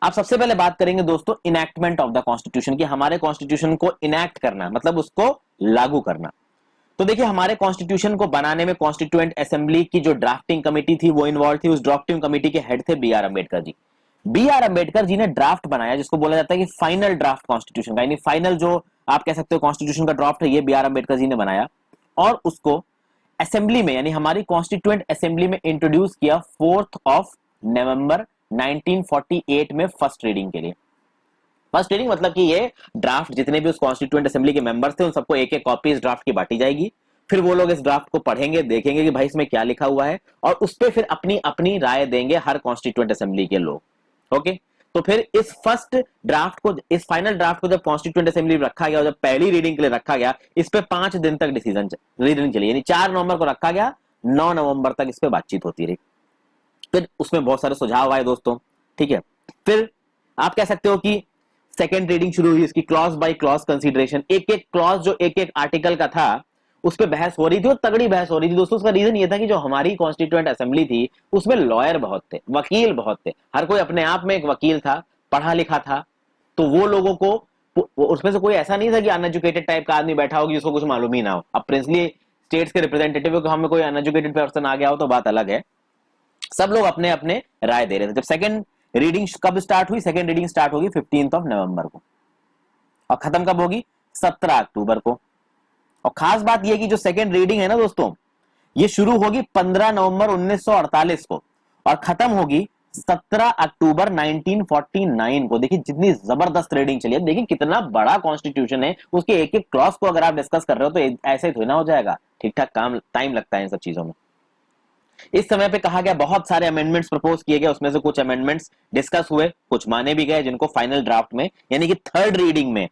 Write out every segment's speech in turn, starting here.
आप सबसे पहले बात करेंगे दोस्तों इनैक्टमेंट ऑफ द कॉन्स्टिट्यूशन की, हमारे कॉन्स्टिट्यूशन को इनैक्ट करना मतलब उसको लागू करना। तो देखिए हमारे कॉन्स्टिट्यूशन को बनाने में कॉन्स्टिट्यूएंट असेंबली की जो ड्राफ्टिंग कमेटी थी वो इन्वॉल्व थी। उस ड्राफ्टिंग कमेटी के हेड थे B R Ambedkar ji. B R Ambedkar ji ने ड्राफ्ट बनाया जिसको बोला जाता है कि फाइनल ड्राफ्ट कॉन्स्टिट्यूशन का, यानी फाइनल जो आप कह सकते हो कॉन्स्टिट्यूशन का ड्राफ्ट है, ये बी आर अम्बेडकर जी ने बनाया और उसको असेंबली में यानी हमारी कॉन्स्टिट्यूएंट असेंबली में इंट्रोड्यूस किया 4 नवंबर 1948 में फर्स्ट रीडिंग के लिए। फर्स्ट रीडिंग मतलब कि ये ड्राफ्ट जितने भी उस कॉन्स्टिट्यूएंट असेंबली के मेंबर्स थे उन सबको एक एक कॉपी इस ड्राफ्ट की बांटी जाएगी। फिर वो लोग इस ड्राफ्ट को पढ़ेंगे, देखेंगे कि भाई इसमें क्या लिखा हुआ है और उस पर फिर अपनी अपनी राय देंगे हर कॉन्स्टिट्यूएंट असेंबली के लोग। ओके, तो फिर इस फर्स्ट ड्राफ्ट को, इस फाइनल ड्राफ्ट को जब कॉन्स्टिट्यूएंट असेंबली में रखा गया, जब पहली रीडिंग के लिए रखा गया, इस पे 5 दिन तक डिसीजन रीडिंग चली, यानी 4 नवंबर को रखा गया, 9 नवंबर तक इस पे बातचीत होती रही। फिर उसमें बहुत सारे सुझाव आए दोस्तों, ठीक है। फिर आप कह सकते हो कि सेकेंड रीडिंग शुरू हुई, इसकी क्लॉज बाय क्लॉज कंसीडरेशन, एक एक क्लॉज जो एक एक आर्टिकल का था उस पर बहस हो रही थी और तगड़ी बहस हो रही थी दोस्तों। उसका रीजन ये था कि जो हमारी कॉन्स्टिट्यूएंट असेंबली थी उसमें लॉयर बहुत थे, वकील बहुत थे, हर कोई अपने आप में एक वकील था, पढ़ा लिखा था। तो वो लोगों को उसमें से कोई ऐसा नहीं था कि अनएजुकेटेड टाइप का आदमी बैठा हो कि जिसको कुछ मालूम ही ना हो। अब प्रिंसली स्टेट्स के रिप्रेजेंटेटिव हो कि हमें कोई अनएजुकेटेड पर्सन आ गया हो तो बात अलग है। सब लोग अपने अपने राय दे रहे थे। जब सेकंड रीडिंग कब स्टार्ट हुई? सेकंड रीडिंग स्टार्ट होगी 15 नवंबर को और खत्म कब होगी? 17 अक्टूबर को। और खास बात यह कि जो सेकंड रीडिंग है ना दोस्तों, ये शुरू होगी 15 नवंबर 1948 को और खत्म होगी 17 अक्टूबर 1949 को। देखिए जितनी जबरदस्त रीडिंग चली है, देखिए कितना बड़ा कॉन्स्टिट्यूशन है, उसके एक एक क्लॉज को अगर आप डिस्कस कर रहे हो तो ऐसे थोड़ी ना हो जाएगा, ठीक ठाक काम टाइम लगता है इन सब चीजों में। इस समय पे कहा गया बहुत सारे अमेंडमेंट्स प्रपोज किए गए, उसमें से कुछ अमेंडमेंट्स डिस्कस हुए, कुछ माने भी गए, जिनको फाइनल ड्राफ्ट में यानी कि थर्ड रीडिंग में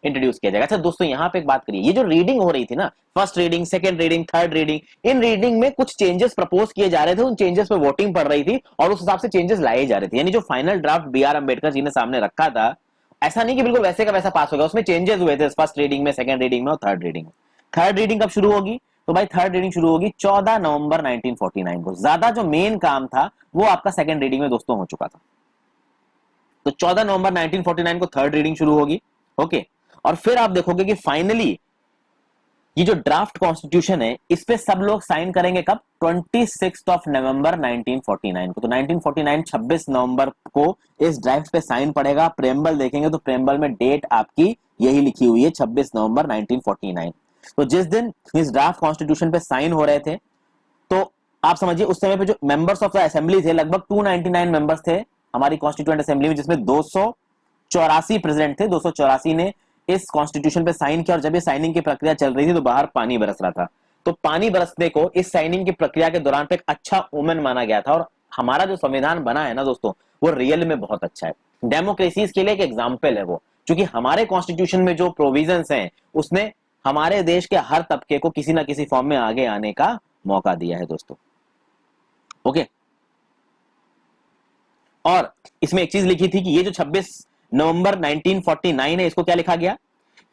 इंट्रोड्यूस किया जाएगा। अच्छा दोस्तों यहां पे एक बात करिए, ये जो रीडिंग हो रही थी ना, first reading, second reading, third reading, इन रीडिंग में कुछ चेंजेस प्रपोज किए जा रहे थे, उन चेंजेस पे वोटिंग पड़ रही थी और उस हिसाब से चेंजेस लाए जा रहे थे। यानी जो final draft B R Ambedkar ji ने सामने रखा था, ऐसा नहीं कि बिल्कुल वैसे का वैसा पास हो गया, उसमें चेंजेस हुए थे फर्स्ट रीडिंग में, सेकंड रीडिंग में और थर्ड रीडिंग में। थर्ड रीडिंग कब शुरू होगी? तो भाई थर्ड रीडिंग शुरू होगी 14 नवंबर 1949 को। ज्यादा जो मेन काम था वो आपका सेकंड रीडिंग में दोस्तों हो चुका था। तो 14 नवंबर 1949 को थर्ड रीडिंग शुरू होगी। ओके, और फिर आप देखोगे कि फाइनली ये जो ड्राफ्ट कॉन्स्टिट्यूशन है इस पे सब लोग साइन करेंगे कब? 26 नवंबर 1949 को। तो 1949 26 नवंबर को इस ड्राफ्ट पे साइन पड़ेगा। प्रेम्बल देखेंगे तो प्रेम्बल में डेट आपकी यही लिखी हुई है 26 नवंबर 1949। तो जिस दिन इस ड्राफ्ट कॉन्स्टिट्यूशन पे साइन हो रहे थे तो आप समझिए उस समय पे जो मेंबर्स ऑफ द असेंबली थे लगभग 299 मेंबर्स थे हमारी कॉन्स्टिट्यूएंट असेंबली में, जिसमें 284 प्रेसिडेंट थे। 284 ने इस कॉन्स्टिट्यूशन पे साइन किया और जब ये साइनिंग की प्रक्रिया चल रही थी तो बाहर पानी बरस रहा था। तो पानी बरसने को इस साइनिंग की प्रक्रिया के दौरान पे एक अच्छा ओमेन माना गया था और हमारा जो संविधान बना है ना दोस्तों वो रियल में बहुत अच्छा है। डेमोक्रेसी के लिए एक एग्जाम्पल है वो, क्योंकि हमारे कॉन्स्टिट्यूशन में जो प्रोविजंस हैं उसने हमारे देश के हर तबके को किसी ना किसी फॉर्म में आगे आने का मौका दिया है दोस्तों। ओके, और इसमें एक चीज लिखी थी कि ये जो 26 नवंबर 1949 है, इसको क्या लिखा गया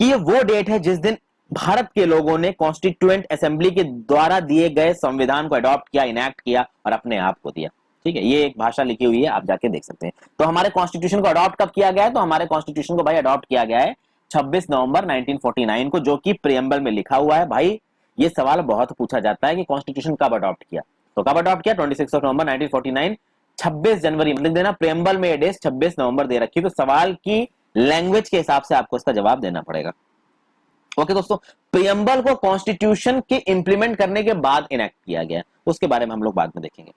कि ये वो डेट है जिस दिन भारत के लोगों ने कॉन्स्टिट्यूएंट असेंबली के द्वारा दिए गए संविधान को अडॉप्ट किया, इनैक्ट किया और अपने आप को दिया। ठीक है, ये एक भाषा लिखी हुई है, आप जाके देख सकते हैं। तो हमारे कॉन्स्टिट्यूशन को अडॉप्ट कब किया गया है? तो हमारे कॉन्स्टिट्यूशन को भाई अडॉप्ट किया गया है 26 नवंबर 1949 को, जो कि प्रियम्बल में लिखा हुआ है। भाई ये सवाल बहुत पूछा जाता है कि कॉन्स्टिट्यूशन कब अडॉप्ट किया, तो कब अडॉप्ट किया? 26 नवंबर 1949। 26 जनवरी मतलब देना, प्रियम्बल में डेट 26 नवंबर दे रखी है, तो सवाल की लैंग्वेज के हिसाब से आपको इसका जवाब देना पड़ेगा। ओके दोस्तों, प्रियम्बल को कॉन्स्टिट्यूशन के इंप्लीमेंट करने के बाद इनैक्ट किया गया, उसके बारे में हम लोग बाद में देखेंगे।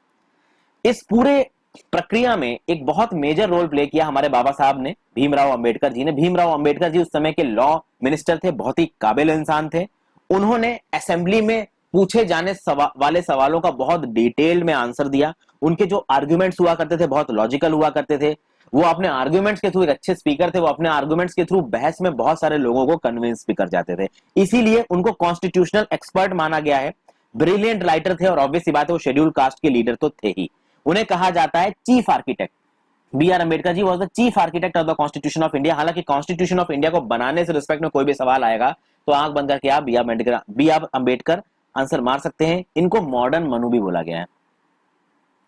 इस पूरे प्रक्रिया में एक बहुत मेजर रोल प्ले किया हमारे बाबा साहब ने, भीमराव अंबेडकर जी ने। भीमराव अंबेडकर जी उस समय के लॉ मिनिस्टर थे, बहुत ही काबिल इंसान थे। उन्होंने असेंबली में पूछे जाने वाले सवालों का बहुत डिटेल में आंसर दिया। उनके जो आर्ग्यूमेंट्स हुआ करते थे बहुत लॉजिकल हुआ करते थे। वो अपने आर्ग्यूमेंट्स के थ्रू एक अच्छे स्पीकर थे, वो अपने आर्ग्यूमेंट्स के थ्रू बहस में बहुत सारे लोगों को कन्विंस भी कर जाते थे। इसीलिए उनको कॉन्स्टिट्यूशनल एक्सपर्ट माना गया है। ब्रिलियंट राइटर थे और ऑब्वियस सी बात है वो शेड्यूल कास्ट के लीडर तो थे ही। उन्हें कहा जाता है chief architect. B R Ambedkar ji was the chief architect of the constitution of India. हालांकि कॉन्स्टिट्यूशन ऑफ इंडिया को बनाने से रिस्पेक्ट में कोई भी सवाल आएगा तो आंख बंद करके आप बी आर अम्बेडकर आंसर मार सकते हैं। इनको मॉडर्न मनु भी बोला गया है,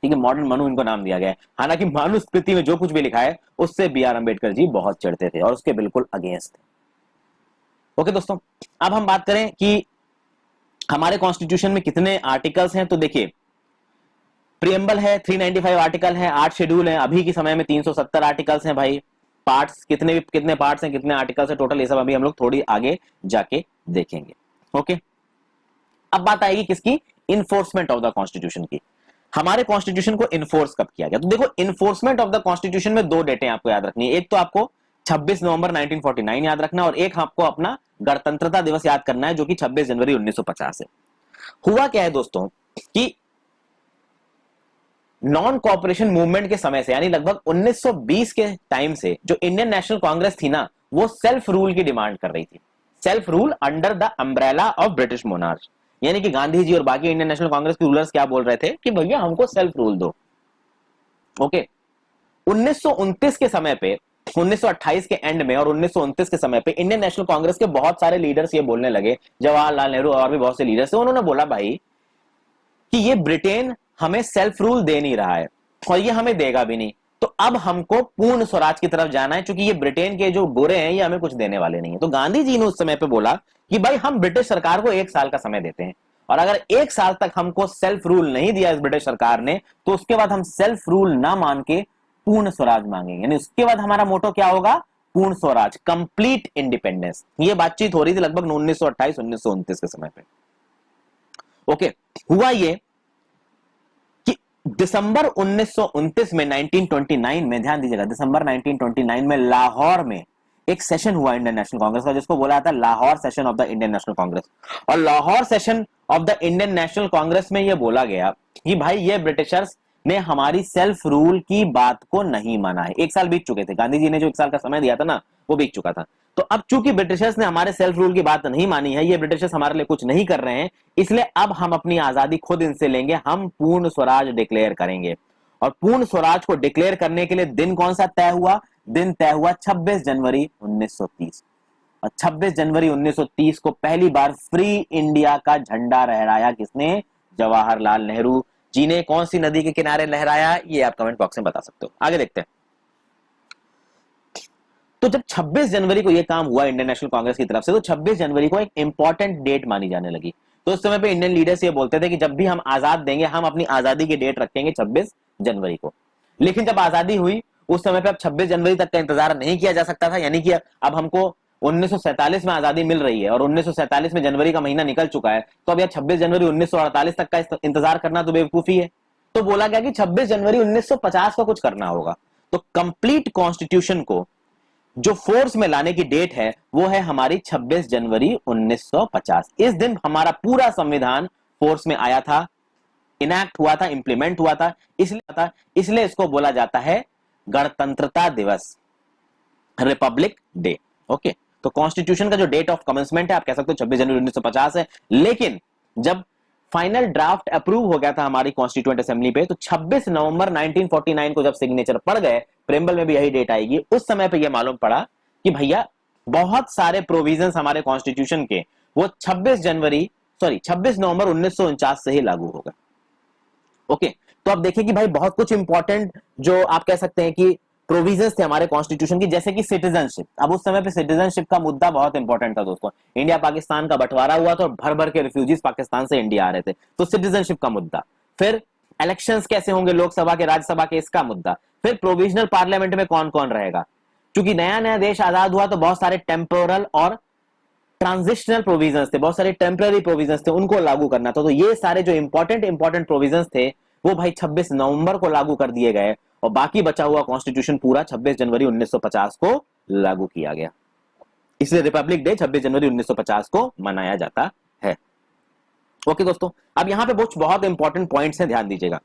ठीक है, मॉडर्न मनु इनको नाम दिया गया है। हालांकि मनुस्मृति में जो कुछ भी लिखा है उससे बी आर अम्बेडकर जी बहुत चिढ़ते थे और उसके बिल्कुल अगेंस्ट थे। ओके दोस्तों, अब हम बात करें कि हमारे कॉन्स्टिट्यूशन में कितने आर्टिकल्स हैं। तो देखिए, प्रियम्बल है 395 आर्टिकल है, 8 शेड्यूल है, अभी के समय में 370 आर्टिकल्स हैं भाई। पार्ट्स कितने पार्ट्स हैं, कितने आर्टिकल्स हैं टोटल, ये सब अभी हम लोग थोड़ी आगे जाके देखेंगे। ओके, अब बात आएगी किसकी, इन्फोर्समेंट ऑफ द कॉन्स्टिट्यूशन की। हमारे कॉन्स्टिट्यूशन को इन्फोर्स कब किया गया। तो देखो, इन्फोर्समेंट ऑफ द कॉन्स्टिट्यूशन में दो डेटें आपको याद रखनी है। एक तो आपको 26 नवंबर 1949 याद रखना और एक आपको अपना गणतंत्रता दिवस याद करना है जो कि 26 जनवरी 1950 है। हुआ क्या है दोस्तों कि नॉन कॉपरेशन मूवमेंट के समय से, यानी लगभग 1920 के टाइम से जो इंडियन नेशनल कांग्रेस थी ना, वो सेल्फ रूल की डिमांड कर रही थी। Self rule under the umbrella of British monarch, यानी कि गांधी जी और बाकी इंडियन नेशनल कांग्रेस के रूलर्स क्या बोल रहे थे कि भैया हमको सेल्फ रूल दो। ओके, 1929 के समय पे, 1928 के एंड में और 1929 के समय पे इंडियन नेशनल कांग्रेस के बहुत सारे लीडर्स ये बोलने लगे, जवाहरलाल नेहरू और भी बहुत से लीडर्स थे, उन्होंने बोला भाई कि ये ब्रिटेन हमें सेल्फ रूल दे नहीं रहा है और ये हमें देगा भी नहीं, तो अब हमको पूर्ण स्वराज की तरफ जाना है, क्योंकि ये ब्रिटेन के जो गोरे हैं ये हमें कुछ देने वाले नहीं है। तो गांधी जी ने उस समय पे बोला कि भाई हम ब्रिटिश सरकार को 1 साल का समय देते हैं और अगर 1 साल तक हमको सेल्फ रूल नहीं दिया इस ब्रिटिश सरकार ने, तो उसके बाद हम सेल्फ रूल ना मान के पूर्ण स्वराज मांगेंगे। यानी उसके बाद हमारा मोटो क्या होगा, पूर्ण स्वराज, कंप्लीट इंडिपेंडेंस। ये बातचीत हो रही थी लगभग 1928 1929 के समय पे। ओके, हुआ ये दिसंबर 1929 में, 1929 में, ध्यान दीजिएगा, दिसंबर 1929 में लाहौर में एक सेशन हुआ इंडियन नेशनल कांग्रेस का, जिसको बोला जाता है Lahore session of the Indian National Congress. और Lahore session of the Indian National Congress में यह बोला गया कि भाई ये ब्रिटिशर्स ने हमारी सेल्फ रूल की बात को नहीं माना है। 1 साल बीत चुके थे, गांधी जी ने जो 1 साल का समय दिया था ना, वो बीत चुका था। तो अब चूंकि ब्रिटिशर्स ने हमारे सेल्फ रूल की बात नहीं मानी है, ये ब्रिटिशर्स हमारे लिए कुछ नहीं कर रहे हैं, इसलिए अब हम अपनी आजादी खुद इनसे लेंगे, हम पूर्ण स्वराज डिक्लेयर करेंगे। और पूर्ण स्वराज को डिक्लेयर करने के लिए दिन कौन सा तय हुआ, दिन तय हुआ 26 जनवरी 1930। और 26 जनवरी 1930 को पहली बार फ्री इंडिया का झंडा लहराया किसने, जवाहरलाल नेहरू जी ने। कौन सी नदी के किनारे लहराया, ये आप कमेंट बॉक्स में बता सकते हो। आगे देखते हैं। तो जब 26 जनवरी को यह काम हुआ इंडियन नेशनल कांग्रेस की तरफ से, तो 26 जनवरी को एक इंपॉर्टेंट डेट मानी जाने लगी। तो उस समय पे इंडियन लीडर्स ये बोलते थे कि जब भी हम आजाद देंगे, हम अपनी आजादी की डेट रखेंगे 26 जनवरी को। लेकिन जब आजादी हुई उस समय पे अब 26 जनवरी तक का इंतजार नहीं किया जा सकता था, यानी कि अब हमको 1947 में आजादी मिल रही है और 1947 में जनवरी का महीना निकल चुका है, तो अब यह 26 जनवरी 1948 तक का इंतजार करना तो बेवकूफी है। तो बोला गया कि 26 जनवरी 1950 को कुछ करना होगा। तो कंप्लीट कॉन्स्टिट्यूशन को जो फोर्स में लाने की डेट है वो है हमारी 26 जनवरी 1950। इस दिन हमारा पूरा संविधान फोर्स में आया था, इनैक्ट हुआ था, इंप्लीमेंट हुआ था, इसलिए इसको बोला जाता है गणतंत्रता दिवस, रिपब्लिक डे। ओके, तो कॉन्स्टिट्यूशन का जो डेट ऑफ कमेंसमेंट है आप कह सकते हो 26 जनवरी 1950 है। लेकिन जब फाइनल ड्राफ्ट अप्रूव हो गया था हमारी कॉन्स्टिट्यूएंट असेंबली पे, तो 26 नवंबर 1949 को जब सिग्नेचर पड़ गए, प्रेम्बल में भी यही डेट आएगी, उस समय पे यह मालूम पड़ा कि भैया बहुत सारे प्रोविजंस हमारे कॉन्स्टिट्यूशन के वो 26 नवंबर 1949 से ही लागू हो गए। ओके, तो अब देखिए कि भाई बहुत कुछ इंपॉर्टेंट जो आप कह सकते हैं कि प्रोविजंस थे हमारे कॉन्स्टिट्यूशन की, जैसे कि सिटीजनशिप। अब उस समय पे सिटीजनशिप का मुद्दा बहुत इंपॉर्टेंट था दोस्तों। इंडिया पाकिस्तान का बंटवारा हुआ था और भर भर के रिफ्यूजीज पाकिस्तान से इंडिया आ रहे थे, तो सिटीजनशिप का मुद्दा। फिर इलेक्शंस कैसे होंगे, लोकसभा के राज्यसभा के, इसका मुद्दा। फिर प्रोविजनल पार्लियामेंट में कौन कौन रहेगा, क्योंकि नया नया देश आजाद हुआ तो बहुत सारे टेम्पोरल और ट्रांजिशनल प्रोविजंस थे, बहुत सारे टेम्पररी प्रोविजंस थे, उनको लागू करना था। तो ये सारे जो इंपॉर्टेंट प्रोविजंस थे वो भाई 26 नवंबर को लागू कर दिए गए और बाकी बचा हुआ कॉन्स्टिट्यूशन पूरा 26 जनवरी 1950 को लागू किया गया। इसलिए रिपब्लिक डे 26 जनवरी 1950 को मनाया जाता है। ओके दोस्तों, अब यहां पे बहुत इंपॉर्टेंट पॉइंट्स हैं, ध्यान दीजिएगा।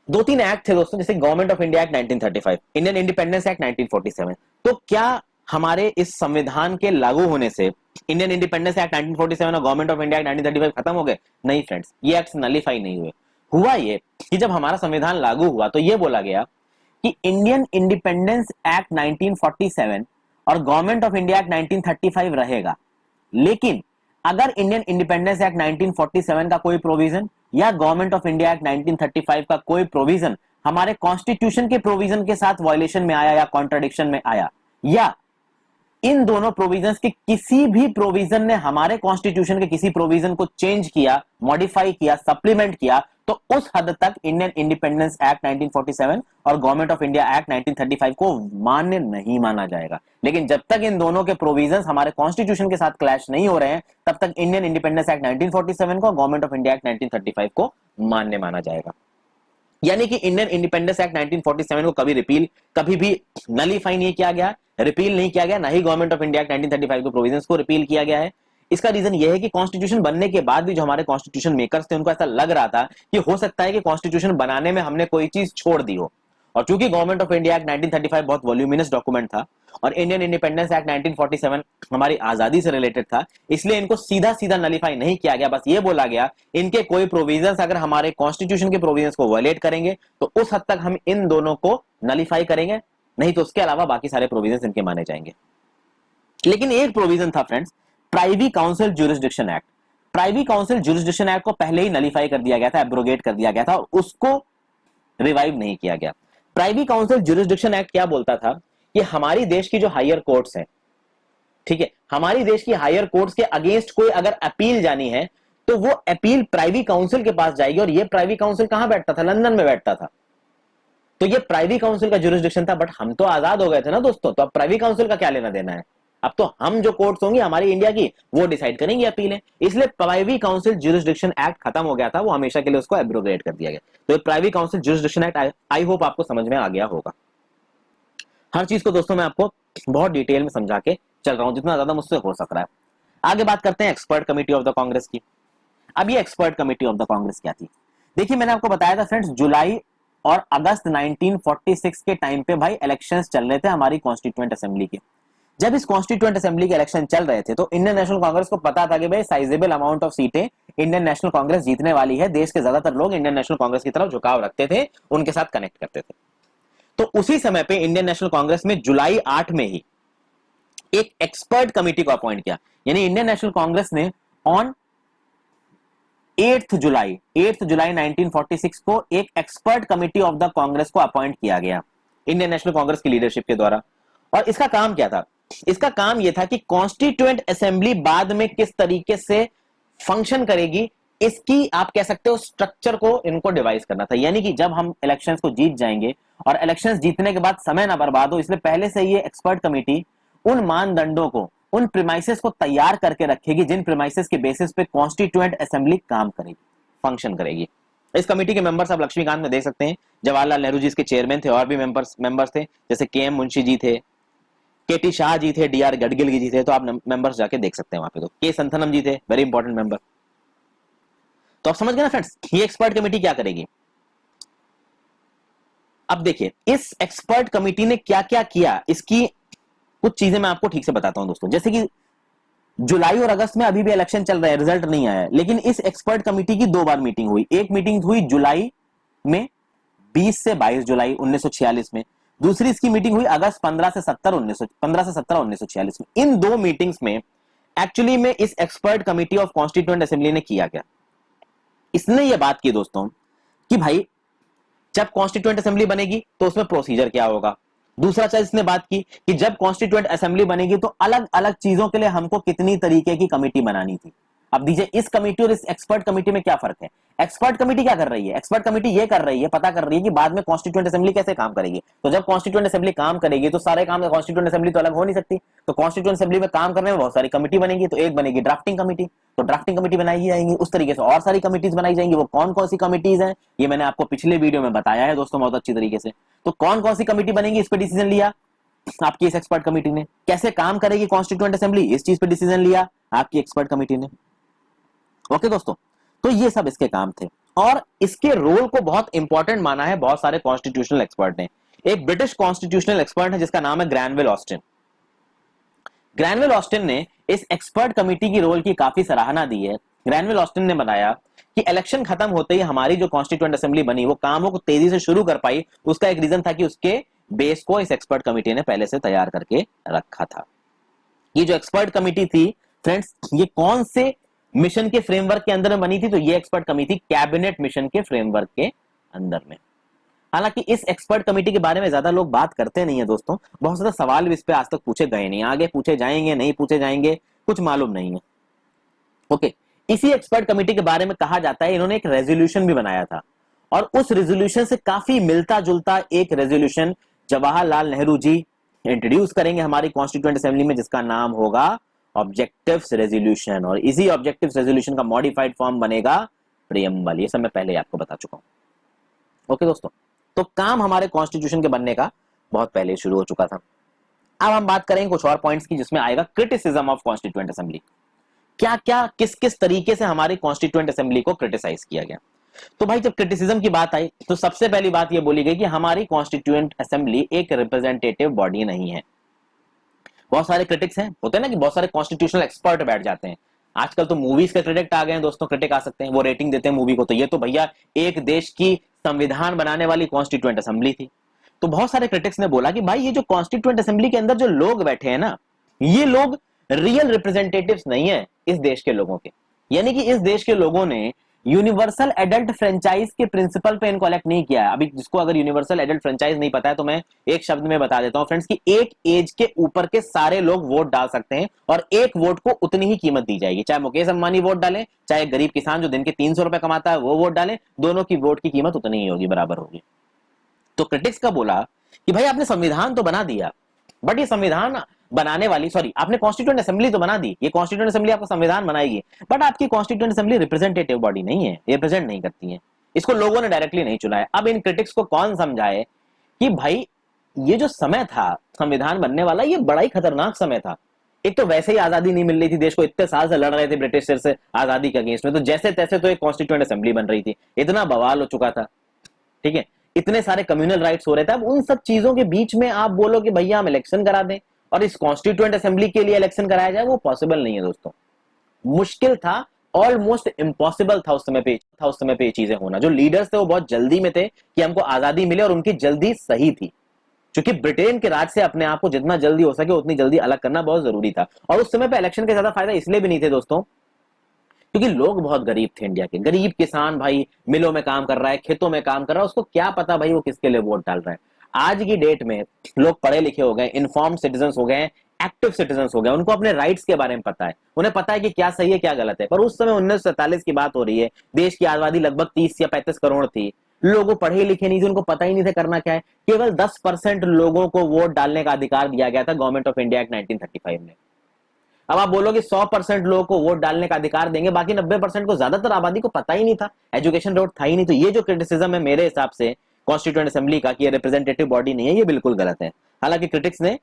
2-3 एक्ट थे दोस्तों, जैसे government of India act 1935, Indian independence act 1947। तो क्या हमारे इस संविधान के लागू होने से इंडियन इंडिपेंडेंस एक्ट 1947 और गवर्नमेंट ऑफ इंडिया एक्ट 1935 खत्म हो गए? नहीं फ्रेंड्स, ये एक्ट नलीफाई नहीं हुए। हुआ ये कि जब हमारा संविधान लागू हुआ तो ये बोला गया कि इंडियन इंडिपेंडेंस एक्ट 1947 और गवर्नमेंट ऑफ इंडिया एक्ट 1935 रहेगा, लेकिन अगर इंडियन इंडिपेंडेंस एक्ट 1947 का कोई प्रोविजन या गवर्नमेंट ऑफ इंडिया एक्ट 1935 का कोई प्रोविजन हमारे कॉन्स्टिट्यूशन के प्रोविजन के साथ वायलेशन में आया या कॉन्ट्रडिक्शन में आया, या इन दोनों प्रोविजंस के किसी भी प्रोविजन ने हमारे कॉन्स्टिट्यूशन के किसी प्रोविजन को चेंज किया, मॉडिफाई किया, सप्लीमेंट किया, तो उस हद तक इंडियन इंडिपेंडेंस एक्ट 1947 और गवर्नमेंट ऑफ इंडिया एक्ट 1935 को मान्य नहीं माना जाएगा। लेकिन जब तक इन दोनों के प्रोविजंस हमारे कॉन्स्टिट्यूशन के साथ क्लैश नहीं हो रहे हैं, तब तक इंडियन इंडिपेंडेंस एक्ट 1947 को, गवर्नमेंट ऑफ इंडिया एक्ट 1935 को मान्य माना जाएगा। यानी कि इंडियन इंडिपेंडेंस एक्ट 1947 को कभी भी नलीफाई नहीं किया गया, रिपील नहीं किया गया, ना ही गवर्नमेंट ऑफ इंडिया एक्ट 1935 के प्रोविजंस को रिपील किया गया है। इसका रीजन यह है कि कॉन्स्टिट्यूशन बनने के बाद भी जो हमारे कॉन्स्टिट्यूशन मेकर्स थे उनको ऐसा लग रहा था कि हो सकता है कि कॉन्स्टिट्यूशन बनाने में हमने कोई चीज छोड़ दी हो, और चूंकि गवर्नमेंट ऑफ इंडिया एक्ट 1935 बहुत वॉल्यूमिनस डॉक्यूमेंट था और इंडियन इंडिपेंडेंस एक्ट 1947 हमारी आजादी से रिलेटेड था, इसलिए इनको सीधा सीधा नलीफाई नहीं किया गया। बस ये बोला गया इनके कोई प्रोविजंस अगर हमारे कॉन्स्टिट्यूशन के प्रोविजंस को वायलेट करेंगे तो उस हद तक हम इन दोनों को नलीफाई करेंगे, नहीं तो उसके अलावा बाकी सारे प्रोविजंस इनके माने जाएंगे। लेकिन एक प्रोविजन था friends, privy council jurisdiction act. Privy council jurisdiction act को पहले ही नलीफाई कर दिया गया था, एब्रोगेट कर दिया गया था और उसको रिवाइव नहीं किया गया। प्राइवी काउंसिल ज्यूरिसडिक्शन एक्ट क्या बोलता था कि हमारी देश की जो हायर कोर्ट्स हैं, ठीक है, हमारी देश की हायर कोर्ट्स के अगेंस्ट कोई अगर अपील जानी है तो वो अपील प्राइवी काउंसिल के पास जाएगी, और ये प्राइवी काउंसिल कहां बैठता था? लंदन में बैठता था। तो ये प्राइवी काउंसिल का ज्यूरिसडिक्शन था, बट हम तो आजाद हो गए थे ना दोस्तों, तो अब प्राइवी काउंसिल का क्या लेना देना है? अब तो हम जो कोर्ट्स होंगी हमारी इंडिया की वो डिसाइड करेंगे अपीलें, इसलिए प्राइवी काउंसिल ज्यूरिसडिक्शन एक्ट खत्म हो गया था, वो हमेशा के लिए उसको एब्रोगेट कर दिया गया। तो privy council jurisdiction act I hope आपको समझ में आ गया होगा। हर चीज को दोस्तों मैं आपको बहुत डिटेल में समझा के चल रहा हूं जितना ज्यादा मुझसे हो सक रहा है। आगे बात करते हैं expert committee of the Congress की। अब ये expert committee of the Congress क्या थी? देखिए, मैंने आपको बताया था फ्रेंड्स, जुलाई और अगस्त 1946 के टाइम पे भाई इलेक्शंस चल रहे थे हमारी कॉन्स्टिट्यूएंट असेंबली के। जब इस कॉन्स्टिट्यूएंट असेंबली के इलेक्शन चल रहे थे तो इंडियन नेशनल कांग्रेस को पता था कि भाई साइजेबल अमाउंट ऑफ सीटें इंडियन नेशनल कांग्रेस जीतने वाली है। देश के ज्यादातर लोग इंडियन नेशनल कांग्रेस की तरफ झुकाव रखते थे, उनके साथ कनेक्ट करते थे। तो उसी समय पे इंडियन नेशनल कांग्रेस में जुलाई 8 में ही एक एक्सपर्ट कमेटी को अपॉइंट किया। यानी इंडियन नेशनल कांग्रेस ने ऑन 8 जुलाई 1946 को एक expert committee of the Congress को अपॉइंट किया गया इंडियन नेशनल कांग्रेस की लीडरशिप के द्वारा। और इसका काम क्या था? इसका काम यह था कि कॉन्स्टिट्यूएंट असेंबली बाद में किस तरीके से फंक्शन करेगी, इसकी आप कह सकते हो स्ट्रक्चर को इनको डिवाइस करना था। यानी कि जब हम इलेक्शंस को जीत जाएंगे और इलेक्शंस जीतने के बाद समय ना बर्बाद हो, इसलिए पहले से ये एक्सपर्ट कमेटी उन मानदंडों को, उन प्रीमाइसेस को तैयार करके रखेगी जिन प्रीमाइसेस के बेसिस पे कॉन्स्टिट्यूएंट असेंबली काम करेगी, फंक्शन करेगी। इस कमेटी के मेंबर्स आप लक्ष्मीकांत में देख सकते हैं, जवाहरलाल नेहरू जी इसके चेयरमैन थे, और भी मेंबर्स थे जैसे के.एम. मुंशी जी थे, के.टी. शाह जी थे, डी.आर. गडगिल जी थे। तो आप मेंबर्स जाके देख सकते हैं वहां पे। तो के संथनम जी थे, वेरी इंपॉर्टेंट मेंबर। तो आप समझ गए ना फ्रेंड्स, ये एक्सपर्ट कमेटी क्या करेगी। अब देखिए इस एक्सपर्ट कमेटी ने क्या क्या किया, इसकी कुछ चीजें मैं आपको ठीक से बताता हूं दोस्तों। जैसे कि जुलाई और अगस्त में अभी भी इलेक्शन चल रहा है, रिजल्ट नहीं आया है, लेकिन इस एक्सपर्ट कमेटी की 2 बार मीटिंग हुई। एक मीटिंग हुई जुलाई में 20 से 22 जुलाई 1946 में, दूसरी इसकी मीटिंग हुई अगस्त 15 से 17 1946 में। इन 2 मीटिंग्स में एक्चुअली में इस expert committee of constituent assembly ने किया क्या? इसने यह बात की दोस्तों कि भाई जब कॉन्स्टिट्यूएंट असेंबली बनेगी तो उसमें प्रोसीजर क्या होगा। दूसरा चीज इसने बात की कि जब कॉन्स्टिट्यूएंट असेंबली बनेगी तो अलग अलग चीजों के लिए हमको कितनी तरीके की कमेटी बनानी थी। अब दीजिए इस कमेटी और इस एक्सपर्ट कमेटी में क्या फर्क है। एक्सपर्ट कमेटी क्या कर रही है? एक्सपर्ट कमेटी ये कर रही है, पता कर रही है कि बाद में कॉन्स्टिट्यूएंट असेंबली कैसे काम करेगी। तो जब कॉन्स्टिट्यूएंट असेंबली काम करेगी तो सारे काम कॉन्स्टिट्यूएंट असेंबली तो अलग हो नहीं सकती, तो कॉन्स्टिट्यूएंट असेंबली में काम करने में बहुत सारी कमेटी बनेगी। तो एक बनेगी ड्राफ्टिंग कमेटी, तो ड्राफ्टिंग कमेटी बनाई जाएंगी, उस तरीके से और सारी कमेटीज बनाई जाएंगी। वो कौन कौन सी कमेटीज हैं ये मैंने आपको पिछले वीडियो में बताया है दोस्तों बहुत अच्छी तरीके से। तो कौन कौन सी कमेटी बनेगी इस पर डिसीजन लिया आपकी इस एक्सपर्ट कमेटी ने। कैसे काम करेगी कॉन्स्टिट्यूएंट असेंबली, इस चीज पे डिसीजन लिया आपकी एक्सपर्ट कमेटी ने। ओके दोस्तों, तो ये सब इसके काम थे और इसके रोल को बहुत इंपॉर्टेंट माना है बहुत सारे कॉन्स्टिट्यूशनल एक्सपर्ट ने। एक ब्रिटिश कॉन्स्टिट्यूशनल एक्सपर्ट है जिसका नाम है ग्रैनविल ऑस्टिन। ग्रैनविल ऑस्टिन ने इस एक्सपर्ट कमेटी की रोल की काफी सराहना दी है। ग्रैनविल ऑस्टिन ने बताया कि इलेक्शन खत्म होते ही हमारी जो कॉन्स्टिट्यूएंट असेंबली बनी वो कामों को तेजी से शुरू कर पाई। उसका एक रीजन था कि उसके बेस को इस एक्सपर्ट कमेटी ने पहले से तैयार करके रखा था। ये जो एक्सपर्ट कमेटी थी फ्रेंड्स ये कौन से मिशन के फ्रेमवर्क के अंदर में बनी थी? तो ये एक्सपर्ट कमेटी कैबिनेट मिशन के फ्रेमवर्क के अंदर में। हालांकि इस एक्सपर्ट कमेटी के बारे में ज्यादा लोग बात करते नहीं है दोस्तों, बहुत ज्यादा सवाल भी इस पे आज तक पूछे गए नहीं, आगे पूछे जाएंगे नहीं पूछे जाएंगे कुछ मालूम नहीं है। ओके, इसी एक्सपर्ट कमेटी के बारे में कहा जाता है इन्होंने एक रेजोल्यूशन भी बनाया था, और उस रेजोल्यूशन से काफी मिलता जुलता एक रेजोल्यूशन जवाहरलाल नेहरू जी इंट्रोड्यूस करेंगे हमारी कॉन्स्टिट्यूएंट असेंबली में, जिसका नाम होगा ऑब्जेक्टिव्स रेजोल्यूशन, और इसी ऑब्जेक्टिव्स रेजोल्यूशन का मॉडिफाइड फॉर्म बनेगा प्रियम्बल। ये सब मैं पहले आपको बता चुका हूं। ओके दोस्तों, तो काम हमारे कॉन्स्टिट्यूशन के बनने का बहुत पहले शुरू हो चुका था। अब हम बात करेंगे कुछ और पॉइंट्स की, जिसमें आएगा क्रिटिसिज्म ऑफ कॉन्स्टिट्यूएंट असेंबली। क्या क्या किस किस तरीके से हमारी कॉन्स्टिट्यूएंट असेंबली को क्रिटिसाइज किया गया। तो भाई जब क्रिटिसिज्म की बात आई तो सबसे पहली बात यह बोली गई कि हमारी कॉन्स्टिट्यूएंट असेंबली एक रिप्रेजेंटेटिव बॉडी नहीं है। बहुत सारे क्रिटिक्स हैं, होते हैं ना कि बहुत सारे कॉन्स्टिट्यूशनल एक्सपर्ट बैठ जाते हैं। आजकल तो मूवीज के क्रिटिक आ गए हैं दोस्तों, क्रिटिक आ सकते हैं, वो रेटिंग देते हैं मूवी को, तो ये तो भैया एक देश की संविधान बनाने वाली कॉन्स्टिट्यूएंट असेंबली थी। तो बहुत सारे क्रिटिक्स ने बोला कि भाई ये जो कॉन्स्टिट्यूएंट असेंबली के अंदर जो लोग बैठे हैं ना, ये लोग रियल रिप्रेजेंटेटिव्स नहीं है इस देश के लोगों के। यानी कि इस देश के लोगों ने यूनिवर्सल एडल्ट फ्रेंचाइज के प्रिंसिपल पे इनको इलेक्ट नहीं किया है। अभी जिसको अगर यूनिवर्सल एडल्ट फ्रेंचाइज नहीं पता है तो मैं एक शब्द में बता देता हूं फ्रेंड्स कि एक एज के ऊपर के सारे लोग वोट डाल सकते हैं, और एक वोट को उतनी ही कीमत दी जाएगी। चाहे मुकेश अंबानी वोट डालें, चाहे गरीब किसान जो दिन के 300 रुपए कमाता है वो वोट डालें, दोनों की वोट की कीमत उतनी ही होगी, बराबर होगी। तो क्रिटिक्स का बोला कि भाई आपने संविधान तो बना दिया, बट ये संविधान बनाने वाली, सॉरी आपने कॉन्स्टिट्यूएंट असेंबली तो बना दी, ये कॉन्स्टिट्यूएंट असेंबली आपका संविधान बनाएगी, बट आपकी कॉन्स्टिट्यूएंट असेंबली रिप्रेजेंटेटिव बॉडी नहीं है, रिप्रेजेंट नहीं करती है, इसको लोगों ने डायरेक्टली नहीं चुना है। अब इन क्रिटिक्स को कौन समझाए कि भाई ये जो समय था संविधान बनने वाला, ये बड़ा ही खतरनाक समय था। एक तो वैसे ही आजादी नहीं मिल रही थी देश को, इतने साल से लड़ रहे थे ब्रिटिश से आजादी के अगेंस्ट में, तो जैसे तैसे तो एक कॉन्स्टिट्यूएंट असेंबली बन रही थी, इतना बवाल हो चुका था, ठीक है, इतने सारे कम्युनल राइट्स हो रहे थे। अब उन सब चीजों के बीच में आप बोलो कि भैया हम इलेक्शन करा दें और इस कॉन्स्टिट्यूएंट असेंबली के लिए इलेक्शन कराया जाए, वो पॉसिबल नहीं है दोस्तों, मुश्किल था, ऑलमोस्ट इम्पॉसिबल था उस समय पे ये चीजें होना। जो लीडर्स थे वो बहुत जल्दी में थे कि हमको आजादी मिले, और उनकी जल्दी सही थी, क्योंकि ब्रिटेन के राज से अपने आप को जितना जल्दी हो सके उतनी जल्दी अलग करना बहुत जरूरी था। और उस समय पे इलेक्शन के ज्यादा फायदा इसलिए भी नहीं थे दोस्तों, क्योंकि लोग बहुत गरीब थे इंडिया के। गरीब किसान भाई मिलों में काम कर रहा है, खेतों में काम कर रहा है, उसको क्या पता भाई वो किसके लिए वोट डाल रहा है। आज की डेट में लोग पढ़े लिखे हो गए, इन्फॉर्म्ड सिटीजन हो गए, एक्टिव सिटीजन हो गए, उनको अपने राइट्स के बारे में पता है, उन्हें पता है कि क्या सही है क्या गलत है। पर उस समय 1947 की बात हो रही है, देश की आबादी लगभग 30 या 35 करोड़ थी, लोगों पढ़े लिखे नहीं थे, उनको पता ही नहीं था करना क्या है। केवल 10% लोगों को वोट डालने का अधिकार दिया गया था गवर्नमेंट ऑफ इंडिया एक्ट 1935 में। अब आप बोलोगे 100% लोगों को वोट डालने का अधिकार देंगे, बाकी 90% को, ज्यादातर आबादी को पता ही नहीं था, एजुकेशन रोड था ही नहीं। तो ये जो क्रिटिसिज्म है मेरे हिसाब से कॉन्स्टिट्यूएंट असेंबली का कि ये रिप्रेजेंटेटिव बॉडी नहीं है, ये बिल्कुल गलत है। हालांकि क्रिटिक्स ने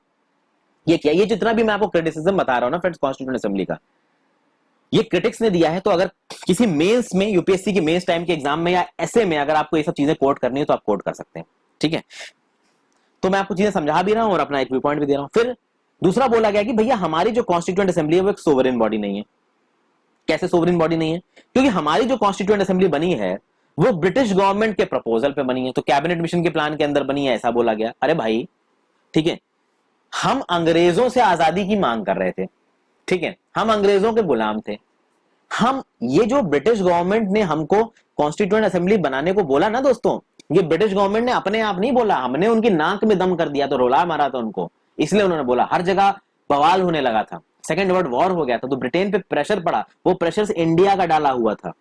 ये किया, ये जितना भी मैं आपको क्रिटिसिज्म बता रहा हूं ना फ्रेंड्स कॉन्स्टिट्यूएंट असेंबली का, ये क्रिटिक्स ने दिया है। तो अगर किसी मेंस में, यूपीएससी की मेंस टाइम के एग्जाम में या ऐसे में अगर आपको ये सब चीजें कोट करनी है तो आप कोट कर सकते हैं, ठीक है। तो मैं आपको चीजें समझा भी रहा हूं और अपना एक व्यू पॉइंट भी दे रहा हूं। फिर दूसरा बोला गया कि भैया हमारी जो कॉन्स्टिट्यूएंट असेंबली है वो एक सोवरेन बॉडी नहीं है। कैसे सोवरेन बॉडी नहीं है? क्योंकि हमारी जो कॉन्स्टिट्यूएंट असेंबली बनी है वो ब्रिटिश गवर्नमेंट के प्रपोजल पे बनी है, तो कैबिनेट मिशन के प्लान के अंदर बनी है, ऐसा बोला गया। अरे भाई ठीक है, हम अंग्रेजों से आजादी की मांग कर रहे थे, ठीक है, हम अंग्रेजों के गुलाम थे। हम ये जो ब्रिटिश गवर्नमेंट ने हमको कॉन्स्टिट्यूएंट असेंबली बनाने को बोला ना दोस्तों, ये ब्रिटिश गवर्नमेंट ने अपने आप नहीं बोला, हमने उनकी नाक में दम कर दिया, तो रोला मारा था उनको, इसलिए उन्होंने बोला। हर जगह बवाल होने लगा था, सेकेंड वर्ल्ड वॉर हो गया था, तो ब्रिटेन पे प्रेशर पड़ा, वो प्रेशर इंडिया का डाला हुआ था।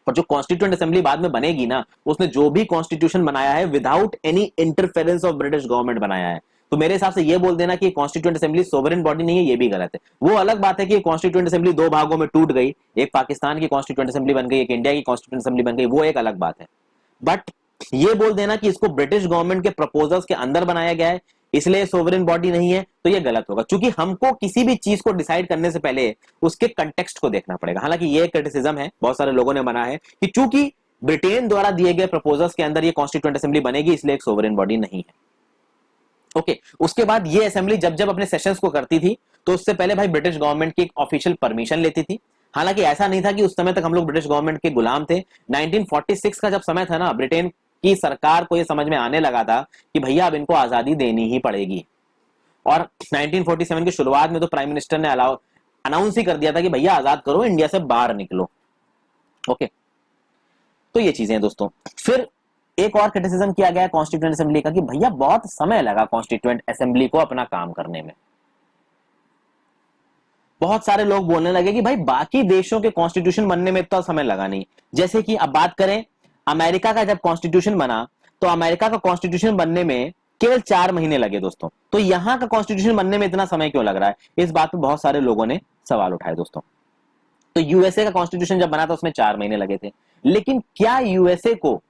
और जो कॉन्स्टिट्यूएंट असेंबली बाद में बनेगी ना, उसने जो भी कॉन्स्टिट्यूशन बनाया है without any interference of British government बनाया है। तो मेरे हिसाब से ये बोल देना कि कॉन्स्टिट्यूएंट असेंबली सोवरेन बॉडी नहीं है, ये भी गलत है। वो अलग बात है कि कॉन्स्टिट्यूएंट असेंबली दो भागों में टूट गई, एक पाकिस्तान की कॉन्स्टिट्यूएंट असेंबली बन गई, एक इंडिया की कॉन्स्टिट्यूएंट असेंबली बन गई, वो एक अलग बात है। बट ये बोल देना कि इसको ब्रिटिश गवर्नमेंट के प्रपोजल्स के अंदर बनाया गया है इसलिए सोवरेन बॉडी नहीं है, तो ये गलत होगा। क्योंकि हमको किसी भी चीज को डिसाइड करने से पहले उसके कंटेक्स्ट को देखना पड़ेगा। हालांकि ये क्रिटिसिज्म है, बहुत सारे लोगों ने बना है कि चूंकि ब्रिटेन द्वारा दिए गए प्रपोजल्स के अंदर ये कॉन्स्टिट्यूएंट असेंबली बनेगी इसलिए एक सोवरेन बॉडी नहीं है। ओके, उसके बाद ये असेंबली जब जब अपने सेशंस को करती थी तो उससे पहले भाई ब्रिटिश गवर्नमेंट की एक ऑफिशियल परमिशन लेती थी। हालांकि ऐसा नहीं था कि उस समय तक हम लोग ब्रिटिश गवर्नमेंट के गुलाम थे। 1946 का जब समय था ना, ब्रिटेन की सरकार को यह समझ में आने लगा था कि भैया अब इनको आजादी देनी ही पड़ेगी। और 1947 की शुरुआत में तो प्राइम मिनिस्टर ने अलाउ अनाउंस ही कर दिया था कि भैया आजाद करो, इंडिया से बाहर निकलो। ओके, तो ये चीजें हैं दोस्तों। फिर एक और क्रिटिसिज्म किया गया कॉन्स्टिट्यूएंट असेंबली का कि भैया बहुत समय लगा कॉन्स्टिट्यूएंट असेंबली को अपना काम करने में। बहुत सारे लोग बोलने लगे कि भाई बाकी देशों के कॉन्स्टिट्यूशन बनने में इतना समय लगा नहीं। जैसे कि अब बात करें अमेरिका का, जब कॉन्स्टिट्यूशन बना तो अमेरिका का कॉन्स्टिट्यूशन बनने में केवल 4 महीने लगे दोस्तों। तो यहां का कॉन्स्टिट्यूशन बनने में इतना समय क्यों लग रहा है, इस बात पे बहुत सारे लोगों ने सवाल उठाए दोस्तों। तो यूएसए का कॉन्स्टिट्यूशन जब बना था उसमें 4 महीने लगे थे, लेकिन क्या यूएसए को